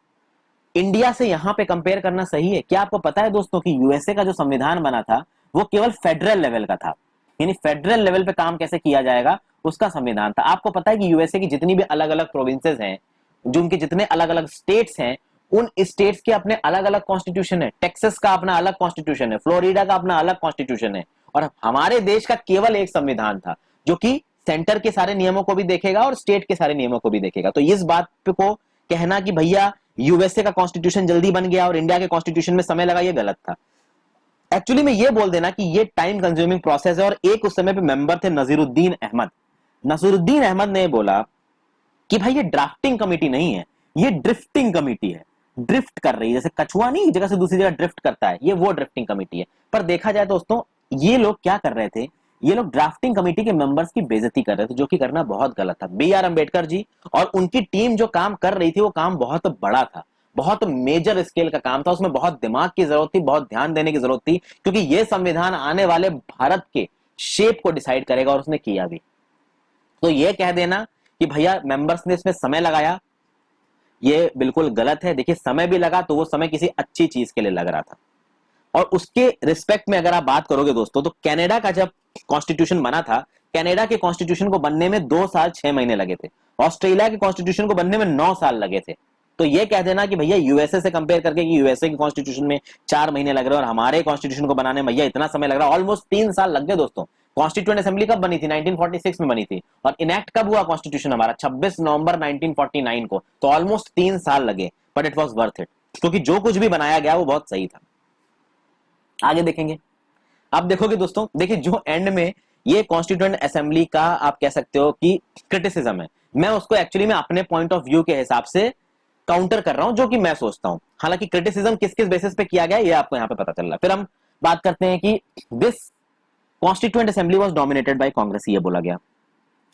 इंडिया से यहां पे कंपेयर करना सही है? क्या आपको पता है दोस्तों कि यूएसए का जो संविधान बना था वो केवल फेडरल लेवल का था, यानी फेडरल लेवल पे काम कैसे किया जाएगा उसका संविधान था। आपको पता है कि यूएसए की जितनी भी अलग अलग प्रोविंसेस हैं, जो उनके जितने अलग अलग स्टेट्स हैं, उन स्टेट्स के अपने अलग अलग कॉन्स्टिट्यूशन है। टेक्सास का अपना अलग कॉन्स्टिट्यूशन है, फ्लोरिडा का अपना अलग कॉन्स्टिट्यूशन है, और हमारे देश का केवल एक संविधान था जो कि सेंटर के सारे नियमों को भी देखेगा और स्टेट के सारे नियमों को भी देखेगा। तो इस बात को कहना कि भैया यूएसए का कॉन्स्टिट्यूशन जल्दी बन गया और इंडिया के कॉन्स्टिट्यूशन में समय लगा, ये गलत था। एक्चुअली में ये बोल देना कि ये टाइम कंज्यूमिंग प्रोसेस है। और एक उस समय पे मेंबर थे नजीरुद्दीन अहमद। नजीरुद्दीन अहमद ने बोला कि भाई ये ड्राफ्टिंग कमेटी नहीं है, ये ड्रिफ्टिंग कमेटी है, ड्रिफ्ट कर रही है, जैसे कछुआ नहीं जगह से दूसरी जगह ड्रिफ्ट करता है, ये वो ड्रिफ्टिंग कमेटी है। पर देखा जाए दोस्तों, ये लोग क्या कर रहे थे, ये लोग ड्राफ्टिंग कमेटी के मेंबर्स की बेइज्जती कर रहे थे, जो कि करना बहुत गलत था। बी आर अम्बेडकर जी और उनकी टीम जो काम कर रही थी वो काम बहुत बड़ा था, बहुत मेजर स्केल का काम था, उसमें बहुत दिमाग की जरूरत थी, बहुत ध्यान देने की जरूरत थी, क्योंकि ये संविधान आने वाले भारत के शेप को डिसाइड करेगा, और उसने किया भी। तो ये कह देना कि भैया मेंबर्स ने इसमें समय लगाया, ये बिल्कुल गलत है। देखिए समय भी लगा तो वो समय किसी अच्छी चीज के लिए लग रहा था। और उसके रिस्पेक्ट में अगर आप बात करोगे दोस्तों, तो कनाडा का जब कॉन्स्टिट्यूशन बना था, कनाडा के कॉन्स्टिट्यूशन को बनने में 2 साल 6 महीने लगे थे, ऑस्ट्रेलिया के कॉन्स्टिट्यूशन को बनने में 9 साल लगे थे। तो ये कह देना कि भैया यूएसए से कंपेयर करके कि यूएसए के कॉन्स्टिट्यूशन में 4 महीने लग रहे हैं और हमारे कॉन्स्टिट्यूशन को बनाने में भैया इतना समय लग रहा है, ऑलमोस्ट 3 साल लग गए दोस्तों। कॉन्स्टिट्यूएंट असेंबली कब बनी थी? 1946 में बनी थी। और इनेक्ट कब हुआ कॉन्स्टिट्यूशन हमारा? 26 नवंबर 1949 को। तो ऑलमोस्ट 3 साल लगे, but it was worth it, क्योंकि जो कुछ भी बनाया गया वो बहुत सही था। आगे देखेंगे, आप देखोगे दोस्तों, देखिए जो एंड में ये कॉन्स्टिट्यूएंट असेंबली का आप कह सकते हो कि क्रिटिसिज्म है, मैं उसको एक्चुअली में अपने पॉइंट ऑफ व्यू के हिसाब से काउंटर कर रहा हूं, जो कि मैं सोचता हूं। हालांकि क्रिटिसिज्म किस किस बेसिस पे किया गया ये आपको यहां पे पता चल रहा है। फिर हम बात करते हैं कि this constituent assembly was dominated by Congress, ये बोला गया।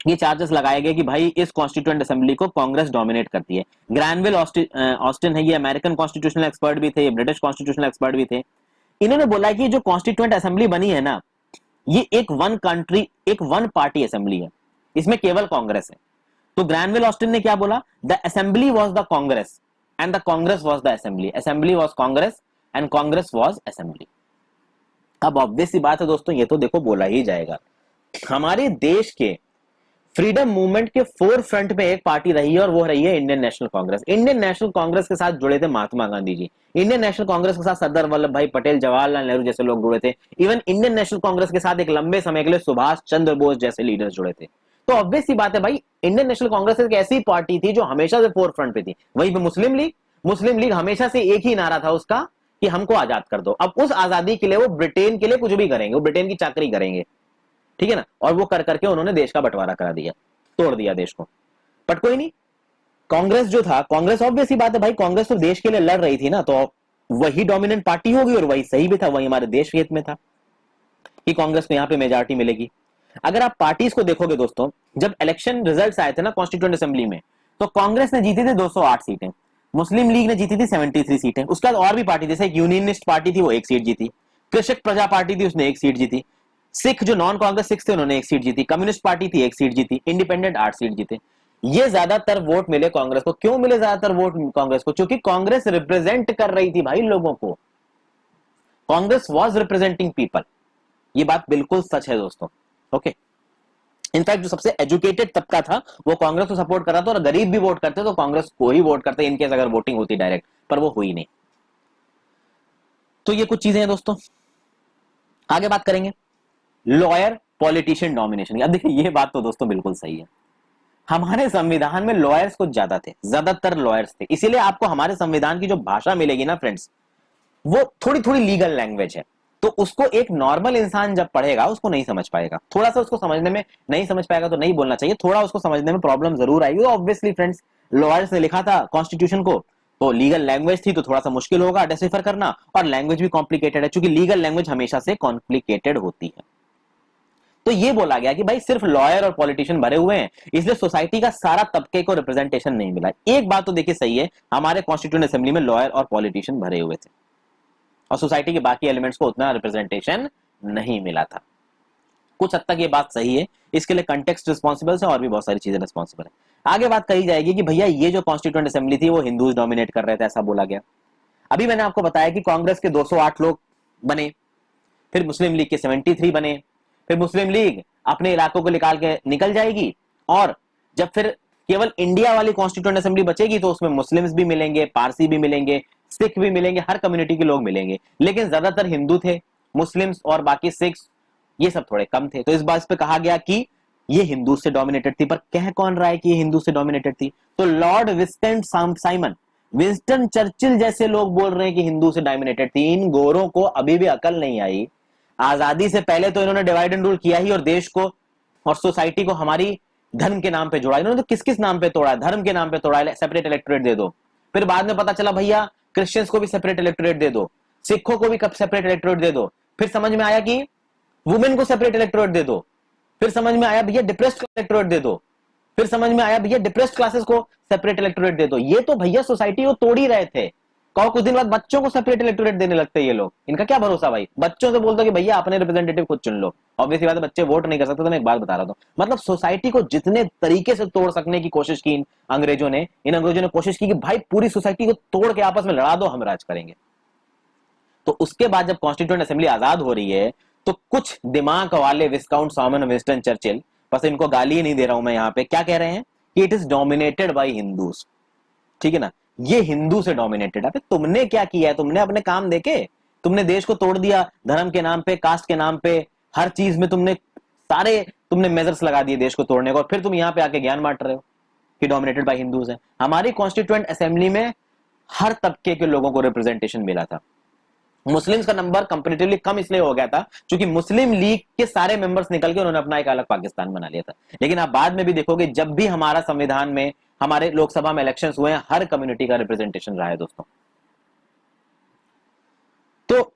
ये चार्जेस लगाए गए कि भाई इस कॉन्स्टिट्यूएंट असेंबली को कांग्रेस डोमिनेट करती है। ग्रैनविल ऑस्टिन है, ये अमेरिकन कॉन्स्टिट्यूशनल एक्सपर्ट भी थे, ये ब्रिटिश कॉन्स्टिट्यूशनल एक्सपर्ट भी थे। इन्होंने बोला कि जो कॉन्स्टिट्यूएंट असेंबली बनी है ना, ये एक वन कंट्री, एक वन पार्टी असेंबली है, इसमें केवल कांग्रेस है। तो ग्रैनविल ऑस्टिन ने क्या बोला? The assembly was the Congress and the Congress was the assembly, assembly was Congress and Congress was assembly. अब ऑब्वियस सी बात है दोस्तों, ये तो देखो बोला ही जाएगा। हमारे देश के फ्रीडम मूवमेंट के फोर फ्रंट पे एक पार्टी रही है और वो रही है Indian National Congress. Indian National Congress के साथ जुड़े थे महात्मा गांधी जी, इंडियन नेशनल कांग्रेस के साथ सरदार वल्लभ भाई पटेल, जवाहरलाल नेहरू जैसे लोग जुड़े थे। इवन इंडियन नेशनल कांग्रेस के साथ एक लंबे समय के लिए सुभाष चंद्र बोस जैसे लीडर्स जुड़े थे। तो ऑब्वियस सी बात है भाई, इंडियन नेशनल कांग्रेस एक ऐसी पार्टी थी जो हमेशा से फोर फ्रंट पे थी। वहीं पे मुस्लिम लीग हमेशा से एक ही नारा था उसका कि हमको आजाद कर दो। अब उस आजादी के लिए वो ब्रिटेन के लिए कुछ भी करेंगे, वो ब्रिटेन की चाकरी करेंगे, ठीक है ना। और वो कर करके उन्होंने देश का बंटवारा करा दिया, तोड़ दिया देश को। बट कोई नहीं, कांग्रेस जो था, कांग्रेस ऑब्वियस ही बात है भाई, कांग्रेस तो देश के लिए लड़ रही थी ना, तो वही डोमिनेंट पार्टी होगी और वही सही भी था, वही हमारे देश के हित में था कि कांग्रेस को यहां पे मेजॉरिटी मिलेगी। अगर आप पार्टीज को देखोगे दोस्तों, जब इलेक्शन रिजल्ट्स आए थे ना कॉन्स्टिट्यूएंट असेंबली में, तो कांग्रेस ने जीती थी 208 सीटें, मुस्लिम लीग ने जीती थी 73 सीटें। उसके बाद और भी पार्टी, जैसे एक यूनियनिस्ट पार्टी थी वो 1 सीट जीती, कृषक प्रजा पार्टी थी उसने 1 सीट जीती, सिख जो नॉन कांग्रेस सिख थे उन्होंने 1 सीट जीती, कम्युनिस्ट पार्टी थी 1 सीट जीती, इंडिपेंडेंट 8 सीट जीते। ये ज्यादातर वोट मिले कांग्रेस को। क्यों मिले ज्यादातर वोट कांग्रेस को? क्योंकि कांग्रेस रिप्रेजेंट कर रही थी भाई लोगों को, कांग्रेस वाज रिप्रेजेंटिंग पीपल। ये बात बिल्कुल सच है दोस्तों। ओके, इनफैक्ट जो सबसे एजुकेटेड तबका था वो कांग्रेस को सपोर्ट कर रहा था, और गरीब भी वोट करते तो कांग्रेस को ही वोट करते इनकेस अगर वोटिंग होती डायरेक्ट, पर वो हुई नहीं। तो ये कुछ चीजें हैं दोस्तों। आगे बात करेंगे लॉयर पॉलिटिशियन डोमिनेशन की। अब देखिए ये बात तो दोस्तों बिल्कुल सही है, हमारे संविधान में लॉयर्स कुछ ज्यादा थे, ज्यादातर लॉयर्स थे, इसीलिए आपको हमारे संविधान की जो भाषा मिलेगी ना फ्रेंड्स, वो थोड़ी थोड़ी लीगल लैंग्वेज है। तो उसको एक नॉर्मल इंसान जब पढ़ेगा उसको नहीं समझ पाएगा, थोड़ा सा उसको समझने में नहीं समझ पाएगा, तो नहीं बोलना चाहिए, थोड़ा उसको समझने में प्रॉब्लम जरूर आएगी। ऑब्वियसली फ्रेंड्स, लॉयर्स ने लिखा था कॉन्स्टिट्यूशन को, तो लीगल लैंग्वेज थी, तो थोड़ा सा मुश्किल होगा डिसिफर करना, और लैंग्वेज भी कॉम्प्लिकेटेड है, क्योंकि लीगल लैंग्वेज हमेशा से कॉम्प्लिकेटेड होती है। तो ये बोला गया कि भाई सिर्फ लॉयर और पॉलिटिशियन भरे हुए हैं, इसलिए सोसाइटी का सारा तबके को रिप्रेजेंटेशन नहीं मिला। एक बात तो देखिए सही है, हमारे कॉन्स्टिट्यूएंट असेंबली में लॉयर और पॉलिटिशियन भरे हुए थे, और सोसाइटी के बाकी एलिमेंट्स को उतना रिप्रेजेंटेशन नहीं मिला था। कुछ हद तक ये बात सही है, इसके लिए कंटेक्स्ट रिस्पॉन्सिबल है और भी बहुत सारी चीजें रिस्पॉन्सिबल है। आगे बात कही जाएगी कि भैया ये जो कॉन्स्टिट्यूएंट असेंबली थी वो हिंदूज डोमिनेट कर रहे थे, ऐसा बोला गया। अभी मैंने आपको बताया कि कांग्रेस के 208 लोग बने, फिर मुस्लिम लीग के 73 बने, फिर मुस्लिम लीग अपने इलाकों को निकाल के निकल जाएगी, और जब फिर केवल इंडिया वाली कॉन्स्टिट्यूएंट असेंबली बचेगी तो उसमें मुस्लिम्स भी मिलेंगे, पारसी भी मिलेंगे, सिख भी मिलेंगे, हर कम्युनिटी के लोग मिलेंगे, लेकिन ज्यादातर हिंदू थे, मुस्लिम्स और बाकी सिख्स ये सब थोड़े कम थे। तो इस बात पे कहा गया कि ये हिंदू से डोमिनेटेड थी, पर कह कौन रहा है कि ये हिंदू से डोमिनेटेड थी? तो Lord Winston Simon, Winston Churchill जैसे लोग बोल रहे हैं कि हिंदू से डोमिनेटेड थी। इन गोरों को अभी भी अकल नहीं आई। आजादी से पहले तो इन्होंने डिवाइड एंड रूल किया ही, और देश को और सोसाइटी को हमारी धर्म के नाम पे जोड़ा। इन्होंने तो किस किस नाम पे तोड़ा? धर्म के नाम पे तोड़ा, सेपरेट इलेक्टोरेट दे दो। फिर बाद में पता चला भैया क्रिश्चियंस को भी सेपरेट इलेक्टोरेट दे दो, सिखों को भी सेपरेट इलेक्टोरेट दे दो। फिर समझ में आया कि वुमेन को सेपरेट इलेक्टोरेट दे दो। फिर समझ में आया भैया डिप्रेस्ड इलेक्टोरेट दे दो। फिर समझ में आया भैया डिप्रेस्ड क्लासेस को सेपरेट इलेक्टोरेट दे दो। ये तो भैया सोसाइटी को तोड़ ही रहे थे। कहो कुछ दिन बाद बच्चों को सेपरेट इलेक्टोरेट देने लगते ये लोग। इनका क्या भरोसा भाई? बच्चों से बोल दो कि भैया अपने रिप्रेजेंटेटिव खुद चुन लो। ऑब्वियसली बात है, बच्चे वोट नहीं कर सकते। तो मैं एक बात बता रहा हूं, मतलब सोसाइटी को जितने तरीके से तोड़ सकने की कोशिश की इन अंग्रेजों ने कोशिश की कि भाई पूरी सोसाइटी को तोड़ के आपस में लड़ा दो, हम राज करेंगे। तो उसके बाद जब कॉन्स्टिट्यूएंट असेंबली आजाद हो रही है, तो कुछ दिमाग वाले विस्काउंट साइमन, विंस्टन चर्चिल, बस इनको गाली ही नहीं दे रहा हूं मैं यहाँ पे, क्या कह रहे हैं कि it is dominated by Hindus. ठीक है ना, ये हिंदू से डोमिनेटेड है। तुमने क्या किया है? तुमने अपने काम देखे, तुमने देश को तोड़ दिया धर्म के नाम पे, कास्ट के नाम पे, हर चीज में तुमने मेजर्स लगा दिए देश को तोड़ने को, और फिर तुम यहाँ पे आके ज्ञान बांट रहे हो कि डोमिनेटेड बाय हिंदूज है। हमारी कॉन्स्टिट्यूएंट असेंबली में हर तबके के लोगों को रिप्रेजेंटेशन मिला था। मुस्लिम्स का नंबर कंपैरेटिवली कम इसलिए हो गया था क्योंकि मुस्लिम लीग के सारे मेंबर्स निकल के उन्होंने अपना एक अलग पाकिस्तान बना लिया था। लेकिन आप बाद में भी देखोगे, जब भी हमारा संविधान में, हमारे लोकसभा में इलेक्शंस हुए हैं, हर कम्युनिटी का रिप्रेजेंटेशन रहा है दोस्तों। तो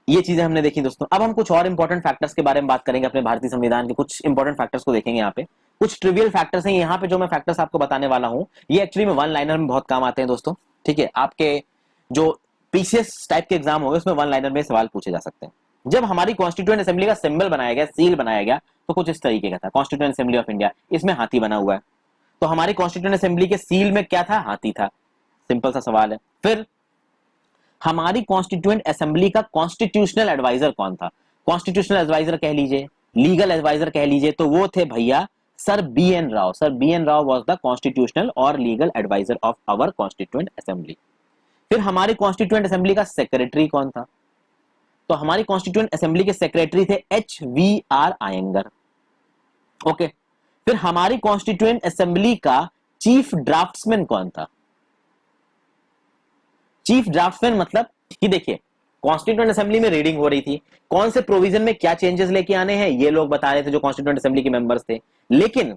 ये चीजें हमने देखी दोस्तों। अब हम कुछ और इंपॉर्टेंट फैक्टर्स के बारे में बात करेंगे। अपने भारतीय संविधान के कुछ इंपॉर्टेंट फैक्टर्स को देखेंगे। यहाँ पे कुछ ट्रिवियल फैक्टर्स हैं। यहाँ पे जो मैं फैक्टर्स आपको बताने वाला हूं, ये एक्चुअली में वन लाइनर में बहुत काम आते हैं दोस्तों। ठीक है, आपके जो पीसीएस टाइप के एग्जाम होंगे उसमें वन लाइनर में सवाल पूछे जा सकते हैं। जब हमारी कॉन्स्टिट्यूएंट असेंबली का सिंबल बनाया गया, सील बनाया गया, तो कुछ इस तरीके का था, कॉन्स्टिट्यूएंट असेंबली ऑफ इंडिया। इसमें हाथी बना हुआ है। तो हमारी कॉन्स्टिट्यूएंट असेंबली के सील में क्या था? हाथी था। सिंपल सा सवाल है। फिर हमारी कॉन्स्टिट्यूएंट असेंबली का कॉन्स्टिट्यूशनल एडवाइजर कौन था? कॉन्स्टिट्यूशनल एडवाइजर कह लीजिए, लीगल एडवाइजर कह लीजिए, तो वो थे भैया sir B N Rao. Sir B N Rao was the constitutional और legal adviser of our constituent assembly. फिर हमारी कॉन्स्टिट्यूएंट असेंबली का सेक्रेटरी कौन था? तो हमारी कॉन्स्टिट्यूएंट असेंबली के सेक्रेटरी थे HVR आयंगर। ओके। फिर हमारी कॉन्स्टिट्यूएंट असेंबली का चीफ ड्राफ्ट्समैन कौन था? चीफ ड्राफ्ट्समैन मतलब कि देखिए, कॉन्स्टिट्यूएंट असेंबली में रीडिंग हो रही थी, कौन से प्रोविजन में क्या चेंजेस लेके आने हैं ये लोग बता रहे थे जो कॉन्स्टिट्यूएंट असेंबली के मेंबर्स थे। लेकिन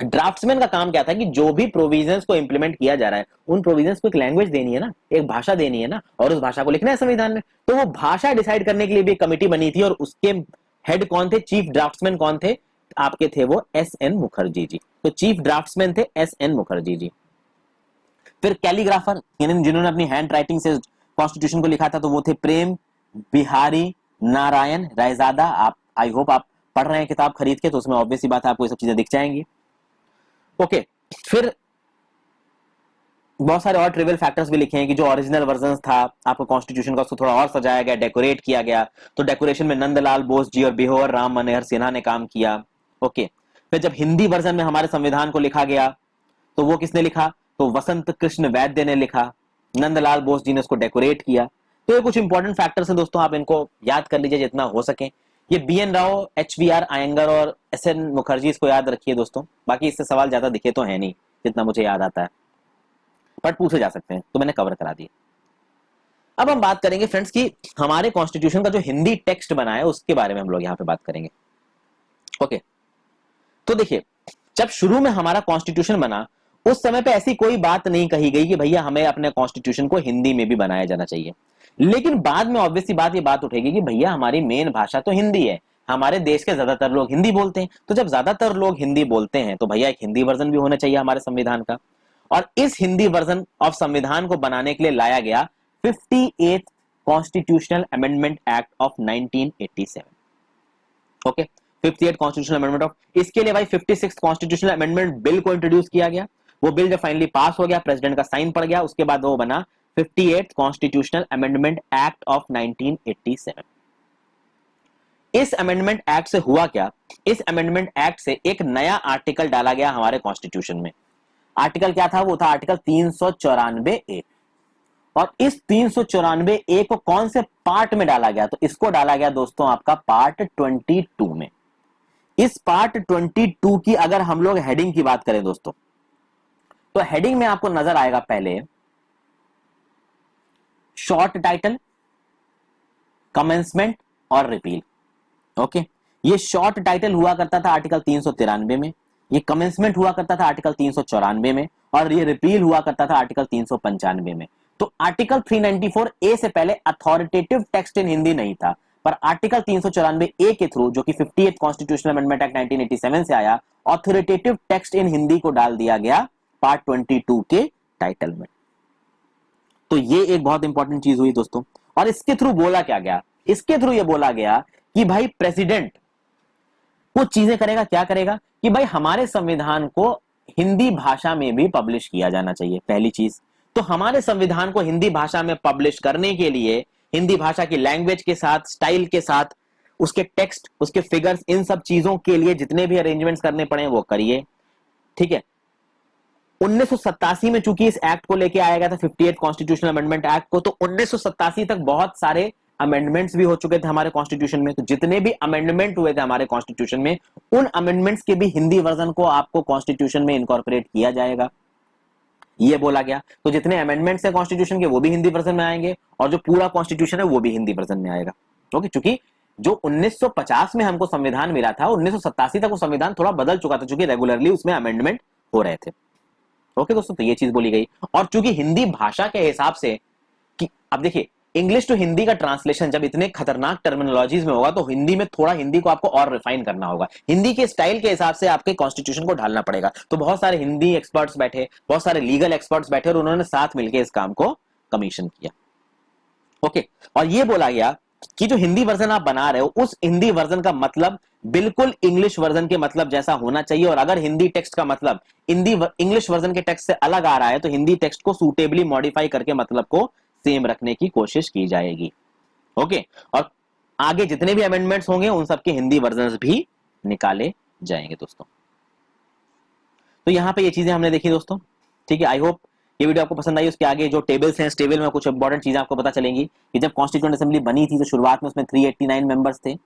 ड्राफ्ट्समैन का काम क्या था कि जो भी प्रोविजंस को इंप्लीमेंट किया जा रहा है, उन प्रोविजंस को एक लैंग्वेज देनी है ना, एक भाषा देनी है ना, और उस भाषा को लिखना है संविधान में। तो वो भाषा डिसाइड करने के लिए भी एक कमेटी बनी थी, और उसके हेड कौन थे? चीफ ड्राफ्ट्समैन कौन थे? आपके थे वो SN मुखर्जी जी। तो चीफ ड्राफ्ट्समैन थे SN मुखर्जी जी। फिर कैलीग्राफर, जिन्होंने अपनी हैंड राइटिंग से कॉन्स्टिट्यूशन को लिखा था, तो वो थे प्रेम बिहारी नारायण रायजादा। आप, आई होप आप पढ़ रहे हैं किताब खरीद के, तो उसमें ऑब्वियसली बात है आपको ये सब चीजें दिख जाएंगी। ओके। फिर बहुत सारे और ट्रिवियल फैक्टर्स भी लिखे हैं कि जो ओरिजिनल वर्जन था आपको कॉन्स्टिट्यूशन का, उसको थोड़ा और सजाया गया, डेकोरेट किया गया। तो डेकोरेशन में नंदलाल बोस जी और बिहोर राम मनोहर सिन्हा ने काम किया। ओके। फिर जब हिंदी वर्जन में हमारे संविधान को लिखा गया, तो वो किसने लिखा? तो वसंत कृष्ण वैद्य ने लिखा। नंदलाल बोस जी ने उसको डेकोरेट किया। तो ये कुछ इंपॉर्टेंट फैक्टर्स हैं दोस्तों, आप इनको याद कर लीजिए जितना हो सके। ये BN राव, HVR आयंगर और SN मुखर्जी, इसको याद रखिए दोस्तों। बाकी इससे सवाल ज्यादा दिखे तो है नहीं, जितना मुझे याद आता है, बट पूछे जा सकते हैं, तो मैंने कवर करा दिया। अब हम बात करेंगे फ्रेंड्स कि हमारे कॉन्स्टिट्यूशन का जो हिंदी टेक्स्ट बना है उसके बारे में हम लोग यहां पे बात करेंगे। ओके, तो देखिए, जब शुरू में हमारा कॉन्स्टिट्यूशन बना उस समय पे ऐसी कोई बात नहीं कही गई कि भैया हमें अपने कॉन्स्टिट्यूशन को हिंदी में भी बनाया जाना चाहिए। लेकिन बाद में ऑब्वियसली बात उठेगी कि भैया हमारी मेन भाषा तो हिंदी है, हमारे देश के ज्यादातर लोग हिंदी बोलते हैं, तो जब ज्यादातर लोग हिंदी बोलते हैं तो भैया एक हिंदी वर्जन भी होना चाहिए हमारे संविधान का। और इस हिंदी वर्जन ऑफ संविधान को बनाने के लिए लाया गया 58th constitutional amendment act of 1987। Okay, 58th constitutional amendment of, इसके लिए भाई 56th कॉन्स्टिट्यूशनल अमेंडमेंट बिल को इंट्रोड्यूस किया गया। वो बिल जब फाइनली पास हो गया, प्रेसिडेंट का साइन पड़ गया, उसके बाद वो बना 58th constitutional amendment act of 1987। इस अमेंडमेंट एक्ट से हुआ क्या, इस अमेंडमेंट एक्ट से एक नया आर्टिकल डाला गया हमारे कॉन्स्टिट्यूशन में। आर्टिकल क्या था, वो था आर्टिकल 394A। और इस 394A को कौन से पार्ट में डाला गया, तो इसको डाला गया दोस्तों आपका पार्ट 22 में। इस पार्ट 22 की अगर हम लोग हेडिंग की बात करें दोस्तों, तो हेडिंग में आपको नजर आएगा पहले शॉर्ट टाइटल, कमेंसमेंट और रिपील। ओके, ये शॉर्ट टाइटल हुआ करता था आर्टिकल 393 में, ये कमेंसमेंट हुआ करता था आर्टिकल 394 में, और ये रिपील हुआ करता था आर्टिकल 395 में। तो आर्टिकल 394A से पहले अथॉरिटेटिव टेक्स्ट इन हिंदी नहीं था, पर आर्टिकल 394A के थ्रू, जो कि 58th कॉन्स्टिट्यूशनल अमेंडमेंट एक्ट 1987 से आया, अथॉरिटेटिव टेक्स्ट इन हिंदी को डाल दिया गया पार्ट 22 के टाइटल में। तो ये एक बहुत इंपॉर्टेंट चीज हुई दोस्तों। और इसके थ्रू बोला क्या गया, इसके थ्रू ये बोला गया कि भाई प्रेसिडेंट कुछ चीजें करेगा, क्या करेगा कि भाई हमारे संविधान को हिंदी भाषा में भी पब्लिश किया जाना चाहिए, पहली चीज। तो हमारे संविधान को हिंदी भाषा में पब्लिश करने के लिए हिंदी भाषा की लैंग्वेज के साथ, स्टाइल के साथ, उसके टेक्स्ट, उसके फिगर्स, इन सब चीजों के लिए जितने भी अरेंजमेंट्स करने पड़े वो करिए, ठीक है। 1987 में चूंकि इस एक्ट को लेके आया गया था 58th कॉन्स्टिट्यूशनल अमेंडमेंट एक्ट को, तो 1987 तक बहुत सारे अमेंडमेंट्स भी हो चुके थे हमारे कॉन्स्टिट्यूशन में। तो जितने भी अमेंडमेंट हुए थे हमारे कॉन्स्टिट्यूशन में, उन अमेंडमेंट्स के भी हिंदी वर्जन को आपको कॉन्स्टिट्यूशन में इनकॉर्पोरेट किया जाएगा, ये बोला गया। तो जितने अमेंडमेंट्स है कॉन्स्टिट्यूशन के वो भी हिंदी वर्जन में आएंगे, और जो पूरा कॉन्स्टिट्यूशन है वो भी हिंदी वर्जन में आएगा। ओके, चूंकि जो 1950 में हमको संविधान मिला था, 1987 तक वो संविधान थोड़ा बदल चुका था, चूंकि रेगुलरली उसमें अमेंडमेंट हो रहे थे। ओके दोस्तों, तो ये चीज बोली गई। और चूंकि हिंदी भाषा के हिसाब से कि अब देखिए, इंग्लिश टू हिंदी का ट्रांसलेशन जब इतने खतरनाक टर्मिनोलॉजीज में होगा, तो हिंदी में थोड़ा हिंदी को आपको और रिफाइन करना होगा, हिंदी के स्टाइल के हिसाब से आपके कॉन्स्टिट्यूशन को ढालना पड़ेगा। तो बहुत सारे हिंदी एक्सपर्ट्स बैठे, बहुत सारे लीगल एक्सपर्ट्स बैठे, और उन्होंने साथ मिलकर इस काम को कमीशन किया। ओके, और ये बोला गया कि जो हिंदी वर्जन आप बना रहे हो, उस हिंदी वर्जन का मतलब बिल्कुल इंग्लिश वर्जन के मतलब जैसा होना चाहिए। और अगर हिंदी टेक्स्ट का मतलब इंग्लिश वर्जन के टेक्स्ट से अलग आ रहा है, तो हिंदी टेक्स्ट को सूटेबली मॉडिफाई करके मतलब को सेम रखने की कोशिश की जाएगी। ओके, और आगे जितने भी अमेंडमेंट्स होंगे उन सबके हिंदी वर्जन भी निकाले जाएंगे दोस्तों। तो यहां पे ये चीजें हमने देखी दोस्तों, ठीक है। आई होप ये वीडियो आपको पसंद आई। उसके आगे जो टेबल्स हैं, इस टेबल में कुछ इंपॉर्टेंट चीजें आपको पता चलेंगी कि जब कॉन्स्टिट्यूएंट असेंबली बनी थी तो शुरुआत में उसमें 389 मेंबर्स थे।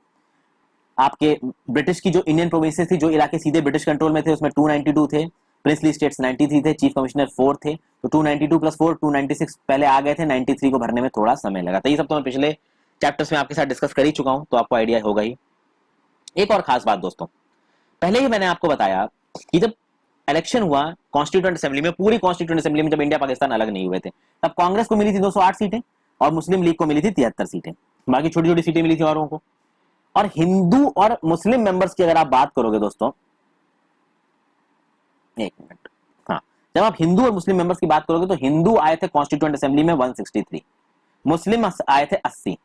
आपके ब्रिटिश की जो इंडियन प्रोविंसेस थी, जो इलाके सीधे ब्रिटिश कंट्रोल में थे, उसमें 292 थे, प्रिंसली स्टेट्स 93 थे, चीफ कमिश्नर 4 थे। तो 292 प्लस 4 296 पहले आ गए थे, 93 को भरने में थोड़ा समय लगा था। ये सब तो मैं पिछले चैप्टर्स में आपके साथ डिस्कस कर ही चुका हूं, तो आपको आइडिया होगा ही। एक और खास बात दोस्तों, पहले ही मैंने आपको बताया कि जब इलेक्शन हुआ कॉन्स्टिट्यूएंट असेंबली में, पूरी कॉन्स्टिट्यूएंट असेंबली में, जब इंडिया पाकिस्तान अलग नहीं हुए थे, तब कांग्रेस को मिली थी 208 सीटें और मुस्लिम लीग को मिली थी 73 सीटें, बाकी छोटी छोटी सीटें मिली थी औरों को। और हिंदू और मुस्लिम मेंबर्स की अगर आप बात करोगे दोस्तों, एक मिनट, हाँ, जब आप हिंदू और मुस्लिम मेंबर्स की बात करोगे तो हिंदू आए थे कॉन्स्टिट्यूएंट असेंबली में 163, मुस्लिम आए थे 80,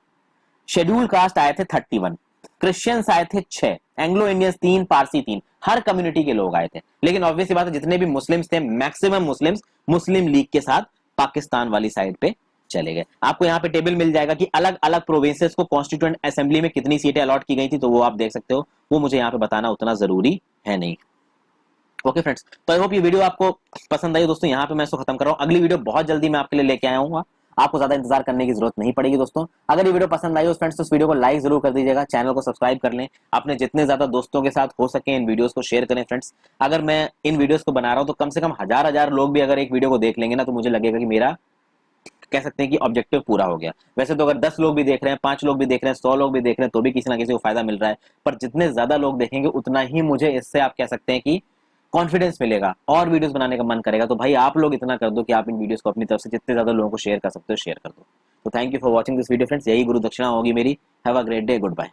शेड्यूल कास्ट आए थे 31, क्रिश्चियंस आए थे 6, एंग्लो इंडियंस 3, पारसी 3, हर कम्युनिटी के लोग आए थे। लेकिन ऑब्वियसली बात है, जितने भी मुस्लिम्स थे, मैक्सिमम मुस्लिम्स मुस्लिम लीग के साथ पाकिस्तान वाली साइड पे चले गए। आपको यहाँ पे टेबल मिल जाएगा कि अलग अलग प्रोविंसेस को कॉन्स्टिट्यूएंट असेंबली में कितनी सीटें अलॉट की गई थी, तो वो आप देख सकते हो। वो मुझे यहाँ पे बताना उतना जरूरी है नहीं। ओके फ्रेंड्स, तो आई होप ये वीडियो आपको पसंद आई दोस्तों। यहाँ पे मैं इसको खत्म कर रहा हूँ, अगली वीडियो बहुत जल्दी मैं आपके लिए लेके आया हूँ, आपको ज्यादा इंतजार करने की जरूरत नहीं पड़ेगी दोस्तों। अगर ये वीडियो पसंद आई हो फ्रेंड्स, तो इस वीडियो को लाइक जरूर कर दीजिएगा, चैनल को सब्सक्राइब कर लें, अपने जितने ज्यादा दोस्तों के साथ हो सके इन वीडियोस को शेयर करें फ्रेंड्स। अगर मैं इन वीडियोस को बना रहा हूं तो कम से कम हजार लोग भी अगर एक वीडियो को देख लेंगे ना, तो मुझे लगेगा कि मेरा कह सकते हैं कि ऑब्जेक्टिव पूरा हो गया। वैसे तो अगर 10 लोग भी देख रहे हैं, 5 लोग भी देख रहे हैं, 100 लोग भी देख रहे हैं, तो भी किसी ना किसी को फायदा मिल रहा है। पर जितने ज्यादा लोग देखेंगे उतना ही मुझे इससे आप कह सकते हैं कि कॉन्फिडेंस मिलेगा और वीडियोस बनाने का मन करेगा। तो भाई आप लोग इतना कर दो कि आप इन वीडियोस को अपनी तरफ से जितने ज्यादा लोगों को शेयर कर सकते हो शेयर कर दो। तो thank you for watching this video friends, यही गुरु दक्षिणा होगी मेरी। Have a great day, good bye.